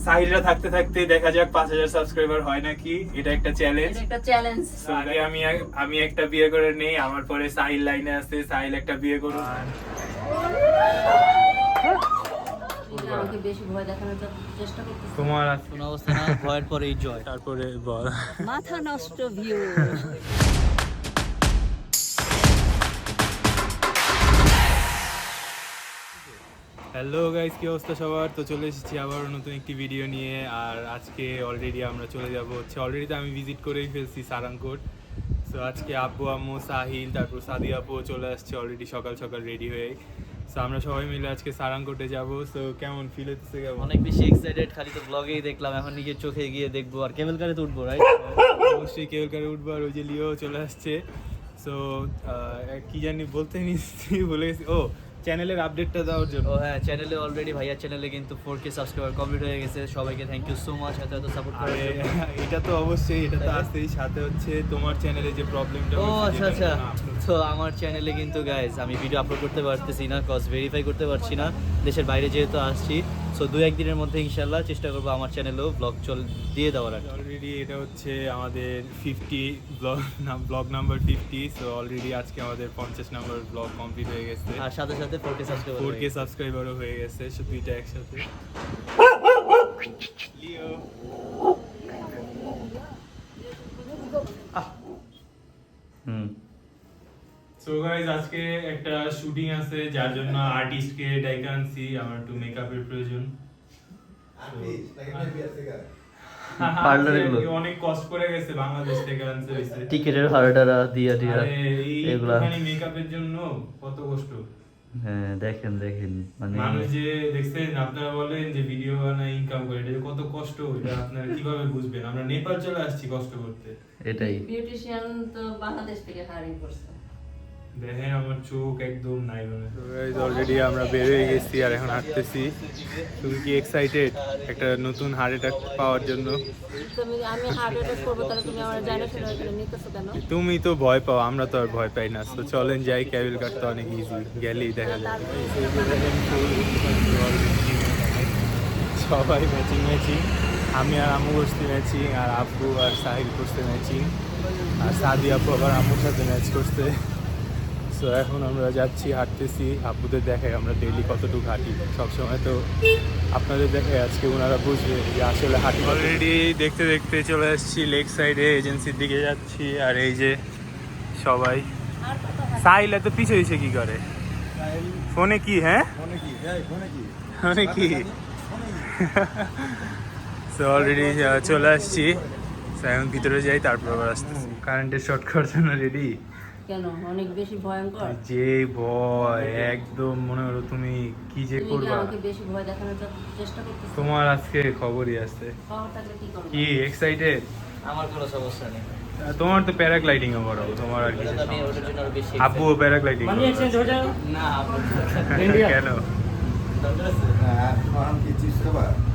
সাহিলরা থাকতে থাকতে দেখা যাক 5000 সাবস্ক্রাইবার হয় নাকি, এটা একটা চ্যালেঞ্জ। আগে আমি একটা বিয়ে করে নেই, আমার পরে সাহিল লাইনে আছে, সাহিল একটা বিয়ে করুন। আমাকে বেশি ভয় দেখানোর চেষ্টা করতেছ। তোমার কোনো অবস্থা না, ভয়ের পরেই জয়। তারপরে বল। মাথা নষ্ট ভিউ। হ্যালো গাইস, কি অবস্থা সবার? তো চলে এসেছি আবার নতুন একটি ভিডিও নিয়ে। আর আজকে অলরেডি আমরা চলে যাব হচ্ছে, অলরেডি তো আমি ভিজিট করেই ফেলছি সারাংকোট। সো আজকে আব্বু আম্মু সাহিল তারপর সাদি আপুও চলে আসছে অলরেডি সকাল সকাল রেডি হয়ে। সো আমরা সবাই মিলে আজকে সারাংকোটে যাব। সো কেমন ফিল হচ্ছে? কেমন? অনেক বেশি এক্সাইটেড, খালি তো ব্লগেই দেখলাম, এখন নিজের চোখে গিয়ে দেখবো। আর কেবল কারে তো উঠবো, রাইট? অবশ্যই কেবল কারে উঠবো। আর ওই যে লিও চলে আসছে। সো কি জানি বলতে নিচ্ছি, ভুলে গেছি। ও, চ্যানেলের আপডেটটা দেওয়ার জন্য। ও হ্যাঁ, চ্যানেলে অলরেডি ভাইয়ার চ্যানেলে কিন্তু 4K সাবস্ক্রাইবার কমপ্লিট হয়ে গেছে। সবাইকে থ্যাংক ইউ সো মাচ এত সাপোর্ট করার জন্য। এটা তো অবশ্যই, এটা তো আসতেই। সাথে হচ্ছে তোমার চ্যানেলে যে প্রবলেমটা ও হচ্ছে, আচ্ছা যেটা আচ্ছা, তো আমার চ্যানেলে কিন্তু গাইজ আমি ভিডিও আপলোড করতে পারতেছি না, কজ ভেরিফাই করতে পারছি না, দেশের বাইরে যেহেতু আসছি। সো 2-1 দিনের মধ্যে ইনশাল্লাহ চেষ্টা করবো আমার চ্যানেলেও ব্লগ দিয়ে দেওয়ার। আর অলরেডি এটা হচ্ছে আমাদের 50 ব্লগ নাম্বার 50। সো অলরেডি আজকে আমাদের 50 নাম্বার ব্লগ কমপ্লিট হয়ে গেছে। আর সাথে সাথে 4K সাবস্ক্রাইবার 4K সাবস্ক্রাইবারও হয়ে গেছে, সো দুইটা একসাথে। লিও সো গাইস, আজকে একটা শুটিং আছে, যার জন্য আর্টিস্টকে ডাইকা আনছি। আমার একটু মেকআপের প্রয়োজন। পার্লারে অনেক কষ্ট করে গেছে, বাংলাদেশ থেকে আনতে হয়েছে। টিকেটের ভাড়াটা দিয়া এগুলা মেকআপের জন্য কত কষ্ট। হ্যাঁ, দেখেন মানে মানুষ যে দেখছেন, আপনারা বলেন যে ভিডিও বানায় ইনকাম করে, এটা যে কত কষ্ট, এটা আপনারা কিভাবে বুঝবেন? আমরা নেপাল চলে আসছি কষ্ট করতে। এটাই বিউটিশিয়ান তো বাংলাদেশ থেকে হায়ারিং করছে। দেখেন আমার চোখ একদম নাই মানে। অলরেডি আমরা বের হয়ে গেছি আর এখন হাঁটতেছি। তুমি কি এক্সাইটেড একটা নতুন হার্ট অ্যাটাক পাওয়ার জন্য? আমি হার্ট অ্যাটাক করবো, তাহলে তুমি আমার জানা শুনে এখানে নিতেছো কেন? তুমি তো ভয় পাও, আমরা তো আর ভয় পাই না। তো চলেন যাই, কেবল কার তো অনেক ইজি, গেলেই দেখা যায়। সবাই ম্যাচিং। আমি আর আম্মু করছি ম্যাচিং, আর আব্বু আর সাহিল করছে ম্যাচিং, আর সাদি আপু আবার আম্মুর সাথে ম্যাচ করছে। সো এখন আমরা যাচ্ছি, হাঁটতেছি। আব্বুদের দেখাই আমরা ডেইলি কতটুকু হাঁটি, সবসময় তো আপনাদের দেখাই, আজকে ওনারা বুঝবে যে আসলে হাঁটি। অলরেডি দেখতে দেখতে চলে আসছি লেক সাইডে, এজেন্সির দিকে যাচ্ছি। আর এই যে সবাই, সাহিল এত পিছে কি করে? ফোনে কি? হ্যাঁ ফোনে কি? সো অলরেডি চলে আসছি। এখন ভিতরে যাই, তারপর আবার আসতেছি। কারেন্টের শর্ট করার জন্য রেডি। কেন? অনেক বেশি ভয়ঙ্কর। যে ভয়, একদম মনে করো তুমি কি যে করবা। আমাকে বেশি ভয় দেখানোর চেষ্টা করতেছ। তোমার আজকে খবরই আছে। খবর থাকলে কি করব? কি এক্সাইটেড? আমার কোনো সমস্যা নেই। তোমার তো প্যারাগ্লাইডিং ও করো, তোমার আর কিছু আমি ওটার জন্য আরো বেশি আব্বু প্যারাগ্লাইডিং মানে এক্সচেঞ্জ হয়ে যাও না কেন?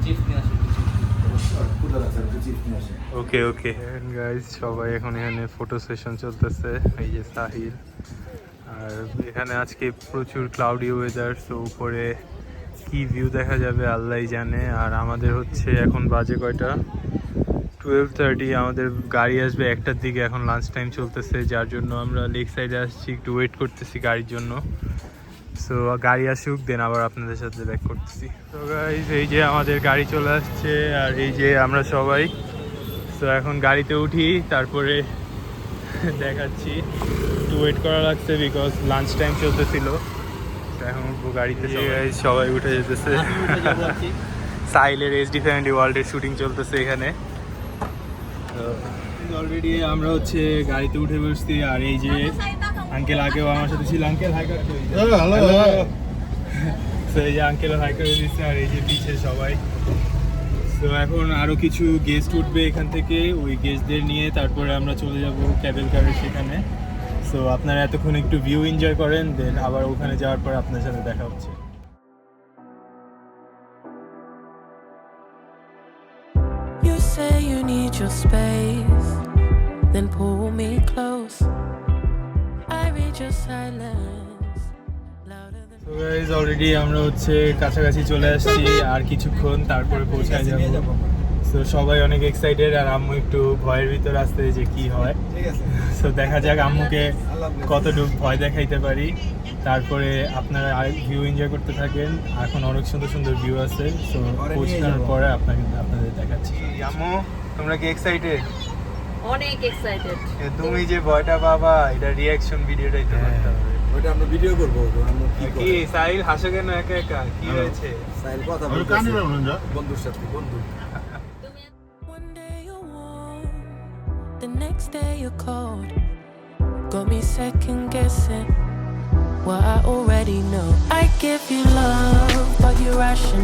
চিপস নিয়ে আসি। ওকে গাইস, সবাই এখন এখানে ফটো সেশন চলতেছে। এই যে সাহিল। আর এখানে আজকে প্রচুর ক্লাউডি ওয়েদার, সো উপরে কি ভিউ দেখা যাবে আল্লাহই জানে। আর আমাদের হচ্ছে এখন বাজে কয়টা? 12:30। আমাদের গাড়ি আসবে 1টার দিকে। এখন লাঞ্চ টাইম চলতেছে, যার জন্য আমরা লেক সাইডে আসছি, একটু ওয়েট করতেছি গাড়ির জন্য। সো গাড়ি আসুক, দেন আবার আপনাদের সাথে ব্যাক করতেছি। তো গাইস, এই যে আমাদের গাড়ি চলে আসছে, আর এই যে আমরা সবাই। তো এখন গাড়িতে উঠি, তারপরে দেখাচ্ছি। একটু ওয়েট করা লাগছে বিকজ লাঞ্চ টাইম চলতেছিল। তো এখন উঠবো গাড়িতে, সবাই উঠে যেতেছে। সাহিলের HD70 ওয়ার্ল্ডের শুটিং চলতেছে এখানে। অলরেডি আমরা হচ্ছে গাড়িতে উঠে বসছি। আর এই যে আঙ্কেল আগেও আমার সাথে ছিল, আঙ্কেল হাই করে তো এই যে আঙ্কেল হাই করে দিচ্ছে। আর এই যে পিছে সবাই। তো এখন আরো কিছু গেস্ট উঠবে এখান থেকে, ওই গেস্টদের নিয়ে তারপরে আমরা চলে যাব কেবল কারের সেখানে। সো আপনারা এতক্ষণ একটু ভিউ এনজয় করেন, দেন আবার ওখানে যাওয়ার পর আপনার সাথে দেখা হচ্ছে। You say you need your space, then pull me close. I read your silence louder than. তো গাইজ অলরেডি আমরা হচ্ছে কাছাকাছি চলে আসছি, আর কিছুক্ষণ তারপরে পৌঁছায় যাব। তো সবাই অনেক এক্সাইটেড, আর আম্মু একটু ভয়ের ভিতর আসতে যে কি হয়। তো দেখা যাক আম্মুকে কতটুকু ভয় দেখাইতে পারি। তারপরে আপনারা আরেক ভিউ এনজয় করতে থাকেন, এখন অনেক সুন্দর সুন্দর ভিউ আছে। তো পৌঁছানোর পরে আপনাদের দেখাচ্ছি। আম্মু তোমরা কি এক্সাইটেড? অনেক এক্সাইটেড। তুমি যে ভয়টা পাবা, এটা রিয়াকশন ভিডিওটাই তো করতে হবে। ওটা আমরা ভিডিও করব। আমরা কি সাহিল হাসে কেন একা একা, কি হয়েছে? সাইল কথা বলতে বন্ধুর সাথে বন্ধু। One day you're warm, the next day you're cold. Got me second guessing what I already know. I give you love, but you ration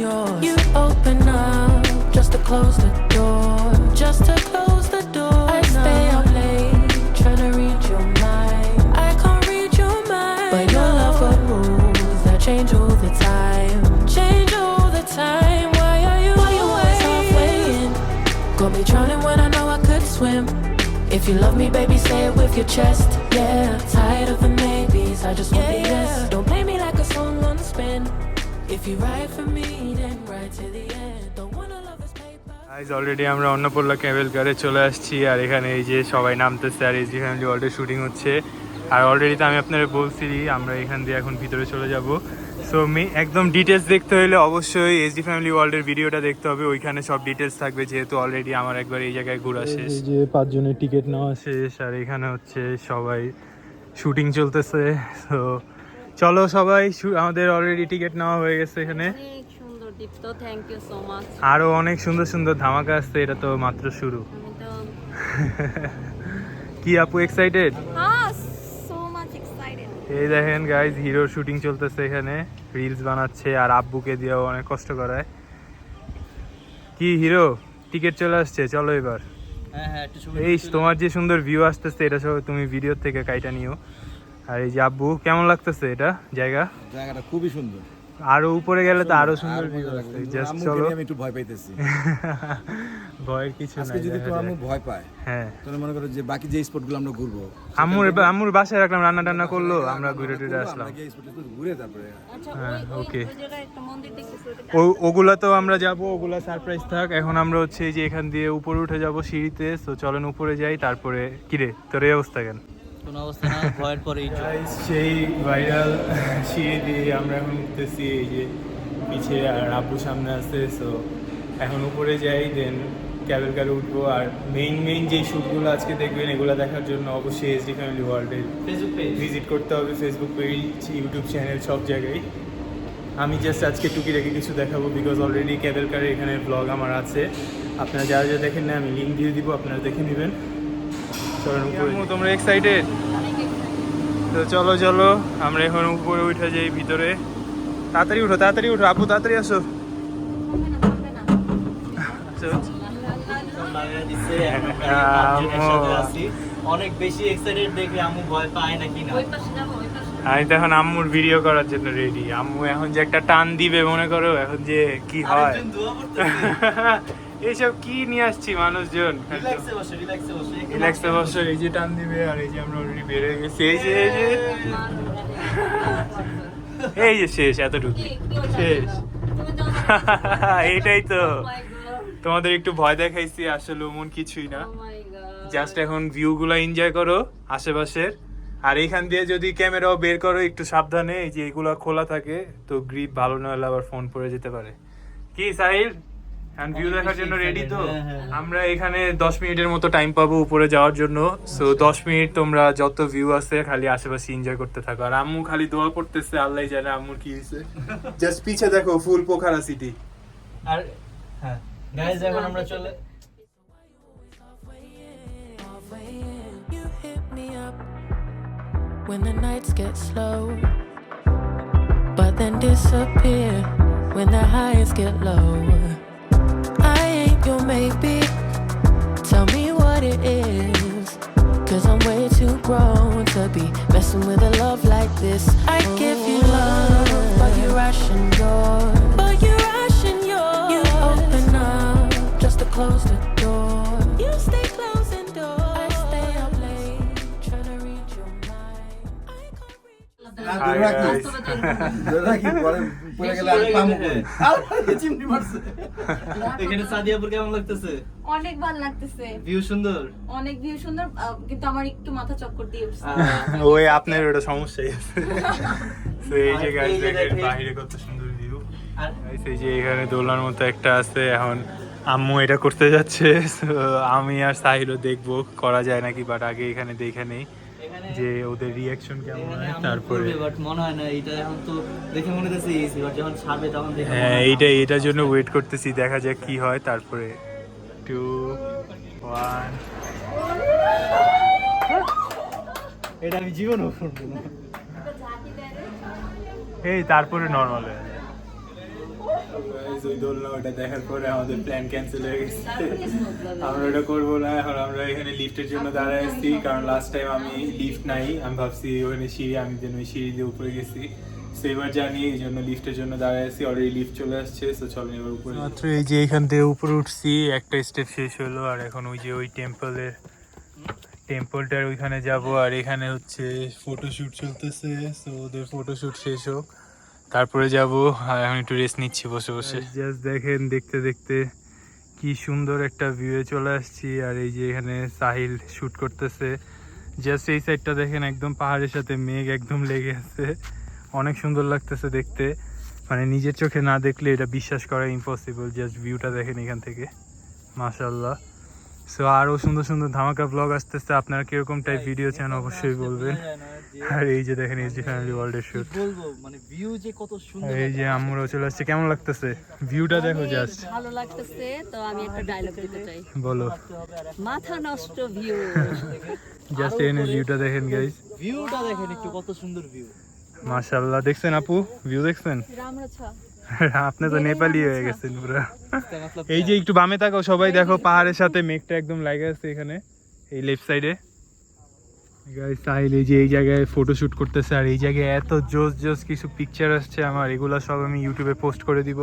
yours. You open up just to close the door. I stay up late trying to read your mind. I can't read your mind, but your love got rules that change all the time. Why are you always halfway in? Got me drowning when I know I could swim. If you love me, baby, say it with your chest. Yeah, tired of the maybes, I just want the yes. Don't play me like a song on a spin. If you ride for me, then ride to the end. Don't wanna love this paper. Guys already আমরা Annapurna cable কারে চলে আসছি, আর এখানে এই যে সবাই নামতেছে, আর SD family ওয়ার্ল্ডের শুটিং হচ্ছে। আর অলরেডি তো আমি আপনারা বলছি আমরা এখান দিয়ে এখন ভিতরে চলে যাব। সো একদম ডিটেলস দেখতে হলে অবশ্যই এসডি ফ্যামিলি ওয়ার্ল্ডের ভিডিওটা দেখতে হবে, ওইখানে সব ডিটেলস থাকবে, যেহেতু অলরেডি আমার একবার এই জায়গায় ঘোরা শেষ। যে 5 জনের টিকিট নেওয়া শেষ, আর এখানে হচ্ছে সবাই শুটিং চলতেছে। তো চলো সবাই, আমাদের অলরেডি টিকিট নেওয়া হয়ে গেছে এখানে। অনেক সুন্দর দীপ্ত, থ্যাংক ইউ সো মাচ। আরো অনেক সুন্দর সুন্দর ধামাকা আসছে, এটা তো মাত্র শুরু। আমি তো কি আপু এক্সাইটেড? So much excited. এই দেখেন গাইজ, হিরোর শুটিং চলতেছে এখানে, রিলস বানাচ্ছে, আর আব্বুকে দিয়েও অনেক কষ্ট করায়। কি হিরো, টিকিট চলে আসছে, চলো এবার। হ্যাঁ একটু ছবি এই তোমার যে সুন্দর ভিউ আসতেছে, এটা সব তুমি ভিডিও থেকে কাইটা নিও। আর এই যে আব্বু, কেমন লাগতেছে এটা জায়গা? জায়গাটা খুবই সুন্দর। আরো উপরে গেলে তো আরো সুন্দর ভিউ আসছে। জাস্ট চলো। আমি একটু ভয় পাইতেছি। ভয়ের কিছু আজকে নাই। যদি তো আম্মু ভয় পায়, হ্যাঁ, তাহলে মনে করো যে বাকি যে স্পটগুলো আমরা ঘুরবো, আম্মুর বাসায় রাখলাম, রান্না টান্না করলো, আমরা ঘুরে টুরে আসলাম। আমরা গিয়ে স্পটে ঘুরে তারপরে আচ্ছা, হ্যাঁ, ওকে। ওই জায়গায় একটা মন্দির দেখতেছি, ওটা ওগুলা তো আমরা যাব, ওগুলা সারপ্রাইজ থাক। এখন আমরা হচ্ছে এই যে এখান দিয়ে উপরে উঠে যাব সিঁড়িতে। তো চলেন উপরে যাই, তারপরে কিরে তোর এই অবস্থা কেন? কোনো অবস্থা না, ভয়ের পরেই সেই ভাইরাল সিঁড়ি দিয়ে আমরা এখন উঠতেছি, এই যে পিছে আর আব্বু সামনে আছে। সো এখন উপরে যাই, দেন ক্যাবেল কারে উঠবো। আর মেইন যে শ্যুটগুলো আজকে দেখবেন, এগুলো দেখার জন্য অবশ্যই এসডি ফ্যামিলি ওয়ার্ল্ডের ফেসবুক পেজ ভিজিট করতে হবে, ফেসবুক পেজ, ইউটিউব চ্যানেল, সব জায়গায়। আমি জাস্ট আজকে টুকি রেখে কিছু দেখাবো, বিকজ অলরেডি ক্যাবেল কারে এখানে ব্লগ আমার আছে। আপনারা যারা যা দেখেন না, আমি লিঙ্ক দিয়ে দিব, আপনারা দেখে নেবেন। চলেন উপরে। তোমরা এক্সাইটেড? তো চলো চলো, আমরা এখন উপরে উঠে যাই ভিতরে। তাড়াতাড়ি উঠো আপু, তাড়াতাড়ি আসো। অনেক বেশি এক্সাইটেড দেখে আম্মু ভয় পায় নাকি না। ওই পাশে যাবো, ওই পাশে। আমি তো এখন আম্মুর ভিডিও করার জন্য রেডি। আম্মু এখন যে একটা টান দিবে, মনে করো এখন যে কি হয়। আরেকজন দোয়া করতেছে। এইসব কি নিয়ে আসছি মানুষজন। রিল্যাক্সে বসো। রিল্যাক্সে বসো, এই যে টান দিবে, আর এই যে আমরা অলরেডি বের হয়ে গেছি। এই যে শেষ, এতটুকু শেষ। এইটাই তো, তোমাদের একটু ভয় দেখাইছি, আসলে এমন কিছুই না। জাস্ট এখন ভিউগুলো এনজয় করো আশেপাশের। আর এখান দিয়ে যদি ক্যামেরাও বের করো, একটু সাবধানে, এই যে এগুলো খোলা থাকে, তো গ্রিপ ভালো না হলে আবার ফোন পড়ে যেতে পারে। কি সাহিল, এখন ভিউ দেখার জন্য রেডি তো? আমরা এখানে 10 মিনিটের মতো টাইম পাবো উপরে যাওয়ার জন্য। সো 10 মিনিট তোমরা যত ভিউ আছে খালি আশেপাশে এনজয় করতে থাকো। আর আম্মু খালি দোয়া করতেছে, আল্লাহ জানে আম্মুর কি হয়েছে। জাস্ট পিছে দেখো, ফুল পোখারা সিটি। আর হ্যাঁ গাইস, এখন আমরা চলে You hit me up when the nights get slow, but then disappear when the highs get low. I ain't your maybe, tell me what it is, 'cause I'm way too grown to be messing with a love like this. I give you love, but you ration yours. You open up just to close the door. You stay closing doors. I stay up late trying to read your mind. I can't read. ধরে রাখি, পরে পড়ে গেলে আমি পামু কই। চিমটি মারছে। এখানে সাদিয়াপুর কেমন লাগতেছে? অনেক ভালো লাগতেছে, ভিউ সুন্দর। অনেক ভিউ সুন্দর, কিন্তু আমার একটু মাথা চক্কর দিয়ে উঠছে। ওই আপনার ওটা সমস্যাই আছে। তো এই যে গাইস দেখেন বাইরে কত সুন্দর ভিউ। আর এই যে এখানে দোলনার মতো একটা আছে, এখন আম্মু এটা করতে যাচ্ছে। So, আমি আর সাহিলও দেখবো করা যায় নাকি, বাট আগে এখানে দেখে নেই যে ওদের রিয়াকশন কেমন হয় তারপরে। বাট মনে হয় না এটা এখন তো দেখে মনে হচ্ছে ইজি, বাট যখন ছাড়বে তখন দেখে হ্যাঁ এইটার জন্য ওয়েট করতেছি, দেখা যাক কি হয়। তারপরে 2 1 এটা আমি জীবনও করবো না। এই তারপরে নর্মাল হয়ে যায়। ওই দোলনা ওটা দেখার পরে আমাদের প্ল্যান ক্যান্সেল হয়ে গেছে, আমরা ওটা করবো না। এখন আমরা এখানে লিফটের জন্য দাঁড়ায় আসছি, কারণ লাস্ট টাইম আমি লিফট নাই, আমি ভাবছি ওখানে সিঁড়ি, আমি যেন ওই সিঁড়ি দিয়ে উপরে গেছি। তো এবার জানি এই জন্য লিফটের জন্য দাঁড়ায় আসছি, অলরেডি লিফট চলে আসছে। তো চলেন এবার উপরে। মাত্র এই যে এখান থেকে উপরে উঠছি, একটা স্টেপ শেষ হলো, আর এখন ওই যে ওই টেম্পলটার ওইখানে যাব। আর এখানে হচ্ছে ফটোশুট চলতেছে, তো ওদের ফটোশুট শেষ হোক তারপরে যাব। আর এখন একটু রেস্ট নিচ্ছি বসে বসে। জাস্ট দেখেন, দেখতে দেখতে কি সুন্দর একটা ভিউয়ে চলে আসছি। আর এই যে এখানে সাহিল শুট করতেছে, জাস্ট এই সাইডটা দেখেন, একদম পাহাড়ের সাথে মেঘ একদম লেগে আছে, অনেক সুন্দর লাগতেছে দেখতে। মানে নিজের চোখে না দেখলে এটা বিশ্বাস করা ইম্পসিবল। জাস্ট ভিউটা দেখেন এখান থেকে, মাশাআল্লাহ। সো আরও সুন্দর সুন্দর ধামাকা ব্লগ আসতেছে, আপনারা কিরকম টাইপ ভিডিও চান অবশ্যই বলবেন। আর এই যে দেখেন এসডি ফ্যামিলি ওয়ার্ল্ডের শুট, বলবো মানে ভিউ যে কত সুন্দর। এই যে আম্মুরাও চলে আসছে। কেমন লাগতেছে ভিউটা? দেখো জাস্ট ভালো লাগতেছে। তো আমি একটা ডায়লগ দিতে চাই, বলো। মাথা নষ্ট ভিউ। জাস্ট এখানে ভিউটা দেখেন গাইস, ভিউটা দেখেন একটু, কত সুন্দর ভিউ। মাশাআল্লাহ। দেখছেন আপু, ভিউ দেখছেন? রামরাছা আপনি তো নেপালি হয়ে গেছেন পুরো। এই যে একটু বামে তাকাও সবাই, দেখো পাহাড়ের সাথে মেঘটা একদম লাগে আছে এখানে, এই লেফট সাইডে। গাইস সাহিল এই যে এই জায়গায় ফটো শুট করতেছে, আর এই জায়গায় এত জোস জোস কিছু পিকচার আসছে আমার, এগুলো সব আমি ইউটিউবে পোস্ট করে দিব,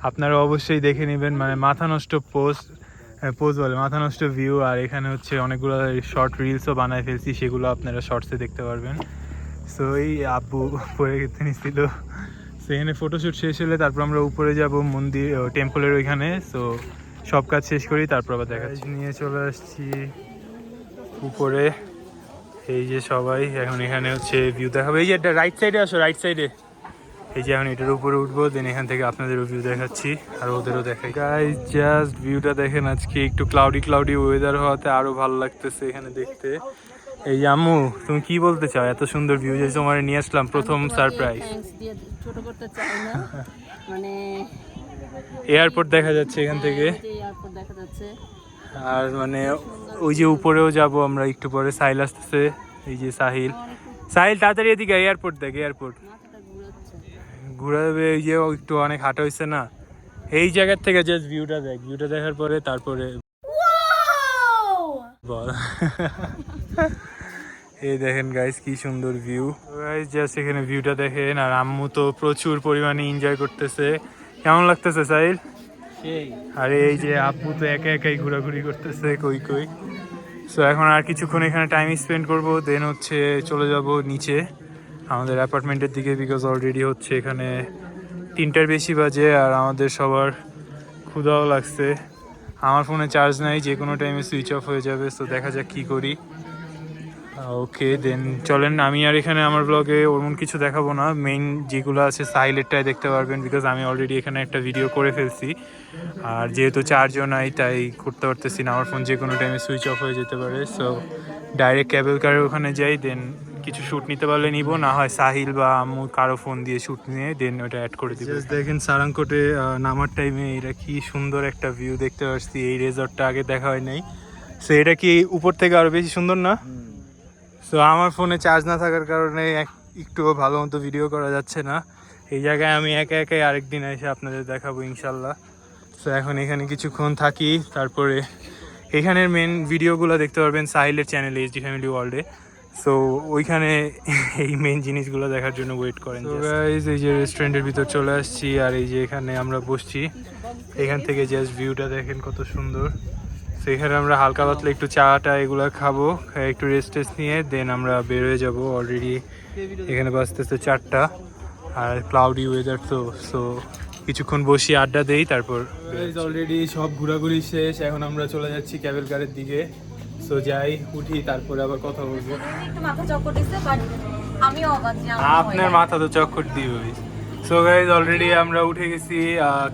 আপনারা অবশ্যই দেখে নেবেন। মানে মাথা নষ্ট পোজ বলে, মাথা নষ্ট ভিউ। আর এখানে হচ্ছে অনেকগুলো শর্ট রিলসও বানায় ফেলছি, সেগুলো আপনারা শর্টসে দেখতে পারবেন। সো এই আব্বু পরে গেতে নিছিল, সেখানে ফটোশ্যুট শেষ হলে তারপর আমরা উপরে যাব মন্দির টেম্পলের ওইখানে। সো সব কাজ শেষ করি, তারপর আবার দেখাচ্ছি। নিয়ে চলে আসছি উপরে, এই যে সবাই এখন এখানে হচ্ছে ভিউ দেখাবে। এই যে রাইট সাইডে আসো, রাইট সাইডে। এই যে এখন এটার উপরে উঠবো, দেন এখান থেকে আপনাদেরও ভিউ দেখাচ্ছি আর ওদেরও দেখাই। গাইস জাস্ট ভিউটা দেখেন, আজকে একটু ক্লাউডি ওয়েদার হওয়াতে আরো ভালো লাগতেছে এখানে দেখতে। এই যে আম্মু, তুমি কি বলতে চাও? এত সুন্দর ভিউ যে তোমার নিয়ে আসলাম, প্রথম সারপ্রাইজ। থ্যাঙ্কস দিয়ে ছোট করতে চাই না, মানে এয়ারপোর্ট দেখা যাচ্ছে এখান থেকে, এয়ারপোর্ট দেখা যাচ্ছে। আর মানে ওই যে উপরেও যাব আমরা একটু পরে। সাহিল আসতেছে, এই যে সাহিল তাড়াতাড়ি এদিকে, এয়ারপোর্ট দেখ, এয়ারপোর্ট মাথাটা ঘুরাচ্ছে। ঘুরাবে। এই যে একটু অনেক হাঁটা হয়েছে না, এই জায়গার থেকে জাস্ট ভিউটা দেখ, ভিউটা দেখার পরে তারপরে বল। এই দেখেন গাইস কি সুন্দর ভিউ। গাইস জাস্ট এখানে ভিউটা দেখেন, আর আম্মু তো প্রচুর পরিমাণে এনজয় করতেছে। কেমন লাগতেছে সাহিল? সেই আর এই যে আব্বু তো একাই ঘোরাঘুরি করতেছে কই। সো এখন আর কিছুক্ষণ এখানে টাইম স্পেন্ড করবো, দেন হচ্ছে চলে যাব নিচে আমাদের অ্যাপার্টমেন্টের দিকে, বিকজ অলরেডি হচ্ছে এখানে 3টার বেশি বাজে, আর আমাদের সবার ক্ষুধাও লাগছে। আমার ফোনে চার্জ নাই, যে কোনো টাইমে সুইচ অফ হয়ে যাবে। সো দেখা যাক কী করি। ওকে দেন চলেন, আমি আর এখানে আমার ব্লগে ওরকম কিছু দেখাবো না, মেইন যেগুলো আছে সাইলেটটাই দেখতে পারবেন, বিকজ আমি অলরেডি এখানে একটা ভিডিও করে ফেলছি। আর যেহেতু চার্জও নাই, তাই করতে পারতেছি না, আমার ফোন যে কোনো টাইমে সুইচ অফ হয়ে যেতে পারে। সো ডাইরেক্ট কেবল কারের ওখানে যাই, দেন কিছু শ্যুট নিতে পারলে নিব, না হয় সাহিল বা আম্মু কারো ফোন দিয়ে শ্যুট নিয়ে দেন ওটা অ্যাড করে দিব। দেখেন সারাংকোটে নামার টাইমে এটা কি সুন্দর একটা ভিউ দেখতে পাচ্ছি, এই রেজর্টটা আগে দেখা হয় নাই। সো এটা কি উপর থেকে আরও বেশি সুন্দর না? সো আমার ফোনে চার্জ না থাকার কারণে একটুও ভালো মতো ভিডিও করা যাচ্ছে না। এই জায়গায় আমি একাই আরেকদিন এসে আপনাদের দেখাবো ইনশাল্লাহ। সো এখন এখানে কিছুক্ষণ থাকি, তারপরে এখানের মেন ভিডিওগুলো দেখতে পারবেন সাহিলের চ্যানেলে এসডি ফ্যামিলি ওয়ার্ল্ডে। সো ওইখানে এই মেন জিনিসগুলো দেখার জন্য ওয়েট করেন। গাইস এই যে রেস্টুরেন্টের ভিতর চলে আসছি, আর এই যে এখানে আমরা বসছি, এখান থেকে জাস্ট ভিউটা দেখেন কত সুন্দর। তো এখানে আমরা হালকা পাতলা একটু চাটা এগুলো খাবো, একটু রেস্ট নিয়ে দেন আমরা বের হয়ে যাবো। অলরেডি এখানে বাজতেছে 4টা। আর ক্লাউডি ওয়েদার তো, সো কিছুক্ষণ বসি আড্ডা দেই তারপর। অলরেডি সব ঘোরাঘুরি শেষ, এখন আমরা চলে যাচ্ছি ক্যাবেল কারের দিকে। সো যাই, উঠি, তারপরে আবার কথা বলবো। একটু মাথা চক্কর দিচ্ছে, বাট আমিও অবাক যে আমার আপনার মাথা তো চক্কর দিবেই। সো গাইজ অলরেডি আমরা উঠে গেছি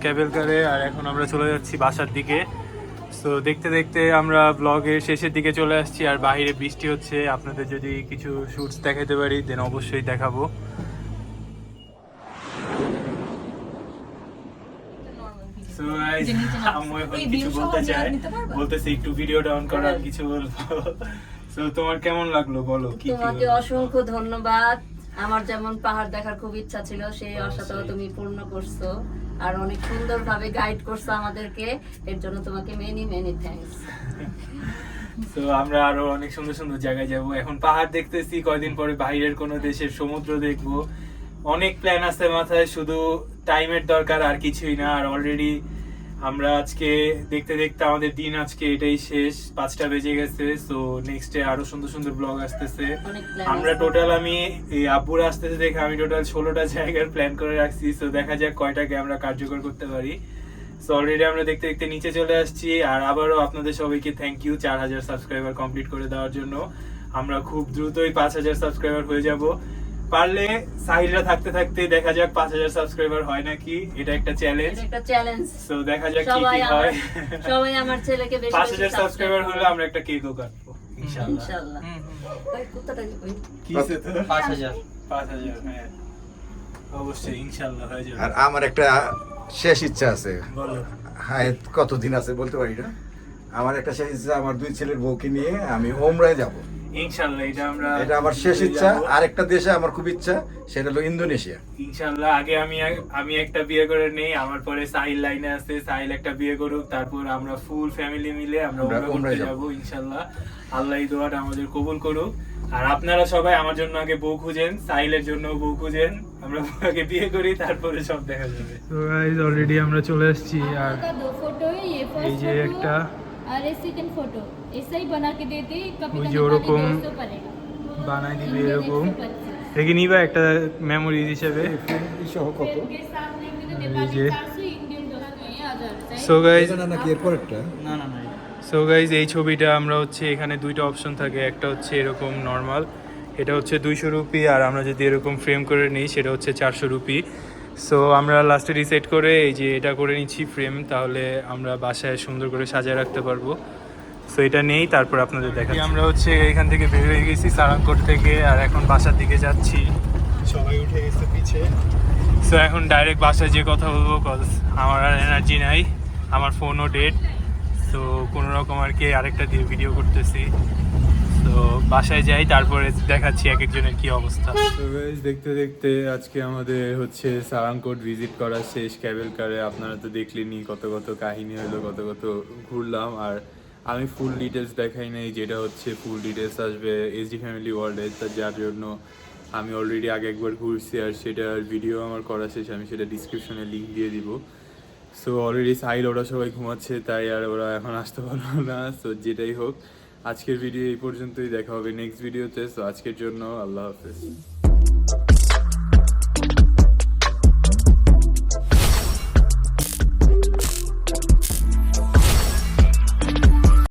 ক্যাবেল কারে, আর এখন আমরা চলে যাচ্ছি বাসার দিকে। সো দেখতে দেখতে আমরা ব্লগের শেষের দিকে চলে আসছি, আর বাইরে বৃষ্টি হচ্ছে। আপনাদের যদি কিছু শুটস দেখাতে পারি দেন অবশ্যই দেখাবো। So guys, আমি এখন কিছু বলতে চাই, বলতেছি একটু ভিডিওটা অন করার কিছু বলবো। সো তোমার কেমন লাগলো বলো, কি কি তোমাকে বলবো? অসংখ্য ধন্যবাদ। আমার যেমন পাহাড় দেখার খুব ইচ্ছা ছিল, সেই আশাটাও তুমি পূর্ণ করছো, আর অনেক সুন্দরভাবে গাইড করছো আমাদেরকে। এর জন্য তোমাকে মেনি মেনি থ্যাঙ্কস। তো আমরা আরো অনেক সুন্দর সুন্দর জায়গায় যাব। এখন পাহাড় দেখতেছি, কয়দিন পরে বাইরের কোনো দেশের সমুদ্র দেখবো। অনেক প্ল্যান আছে মাথায়, শুধু টাইমের দরকার, আর কিছুই না। আর অলরেডি আমরা আজকে দেখতে দেখতে আমাদের দিন আজকে এটাই শেষ, 5টা বেজে গেছে। সো নেক্সট ডে আরো সুন্দর সুন্দর ব্লগ আসতেছে। অনেক প্ল্যান আমরা টোটাল, আমি এই আব্বুরা আসতেছে দেখে আমি টোটাল 16টা জায়গার প্ল্যান করে রাখছি। সো দেখা যাক কয়টাকে আমরা কার্যকর করতে পারি। সো অলরেডি আমরা দেখতে দেখতে নিচে চলে আসছি। আর আবারও আপনাদের সবাইকে থ্যাংক ইউ 4000 সাবস্ক্রাইবার কমপ্লিট করে দেওয়ার জন্য। আমরা খুব দ্রুতই 5000 সাবস্ক্রাইবার হয়ে যাব। পারলে সাহিলরা থাকতে থাকতে দেখা যাক 5000 সাবস্ক্রাইবার হয় নাকি, এটা একটা চ্যালেঞ্জ। এটা একটা চ্যালেঞ্জ। সো দেখা যাক কি কি হয়। সবাই আমার ছেলেকে বেশি 5000 সাবস্ক্রাইবার হলে আমরা একটা কেকও কাটবো ইনশাআল্লাহ। ইনশাআল্লাহ। ওই কুত্তাটাকে কই? কিসে তো 5000 5000, হ্যাঁ অবশ্যই ইনশাআল্লাহ হয়ে যাবে। আর আমার একটা শেষ ইচ্ছা আছে, বলো। হ্যাঁ কতদিন আছে বলতে পারি না। আমার একটা শেষ ইচ্ছা, আমার 2 ছেলের বউকে নিয়ে আমি ওমরায় যাব। ইনশাআল্লাহ এটা আমার শেষ ইচ্ছা। আরেকটা দেশে আমার খুব ইচ্ছা, সেটা হলো ইন্দোনেশিয়া। ইনশাআল্লাহ আগে আমি একটা বিয়ে করে নেই, আমার পরে সাহিল লাইনে আছে, সাহিল একটা বিয়ে করুক, তারপর আমরা ফুল ফ্যামিলি মিলে আমরা আমরা উমরা করতে যাব ইনশাআল্লাহ। আল্লাহ এই দোয়াটা আমাদের কবুল করুক। আর আপনারা সবাই আমার জন্য আগে বউ খুঁজেন, সাহিলের জন্য বউ খুঁজেন, আমরা আগে বিয়ে করি, তারপরে সব দেখা যাবে। তো গাইস অলরেডি আমরা চলে আসছি, আর का 2 फोटो है, ये फर्स्ट এই যে একটা और ये सेकंड फोटो ऐसा ही बना के देते कभी ওই का যে ওরকম 200 पड़ेगा বানাই দিবে इंडियन এরকম। 125 দেখে নিবা একটা মেমোরি হিসেবে। সহ কত? के साथ लेंगे तो ये नेपाली जे। 400 इंडियन डॉलर में 1000 সো গাইস, নাকি এরপরেরটা? না না না সো গাইজ এই ছবিটা আমরা হচ্ছে এখানে 2টা অপশন থাকে, একটা হচ্ছে এরকম নর্মাল, এটা হচ্ছে 200 রুপি, আর আমরা যদি এরকম ফ্রেম করে নিই সেটা হচ্ছে 400 রুপি। সো আমরা লাস্টে ডিসাইড করে এই যে এটা করে নিচ্ছি ফ্রেম, তাহলে আমরা বাসায় সুন্দর করে সাজিয়ে রাখতে পারবো। সো এটা নেই, তারপর আপনাদের দেখাচ্ছি। আমরা হচ্ছে এখান থেকে বের হয়ে গেছি সারাংকোট থেকে, আর এখন বাসার দিকে যাচ্ছি। সবাই উঠে গেছে পিছে। সো এখন ডাইরেক্ট বাসায় যে কথা বলবো, কজ আমার আর এনার্জি নাই, আমার ফোনও ডেড। তো কোনো রকম আর কি আরেকটা দিয়ে ভিডিও করতেছি। তো বাসায় যাই, তারপরে দেখাচ্ছি এক একজনের কি অবস্থা। তো গাইস দেখতে দেখতে আজকে আমাদের হচ্ছে সারাংকোট ভিজিট করা শেষ ক্যাবেল কারে। আপনারা তো দেখলেনই কত কত কাহিনী হলো, কত কত ঘুরলাম। আর আমি ফুল ডিটেলস দেখাই নাই, যেটা হচ্ছে ফুল ডিটেলস আসবে এসডি ফ্যামিলি ওয়ার্ল্ডে, যার জন্য আমি অলরেডি আগে একবার ঘুরছি, আর সেটার ভিডিও আমার করা শেষ, আমি সেটা ডিসক্রিপশনে লিঙ্ক দিয়ে দিব। সো অলরেডি সাইল ওরা সবাই ঘুমাচ্ছে, তাই আর ওরা এখন আসতে পারলো না। সো যেটাই হোক, আজকের ভিডিও এই পর্যন্তই, দেখা হবে নেক্সট ভিডিওতে। সো আজকের জন্য আল্লাহ হাফেজ।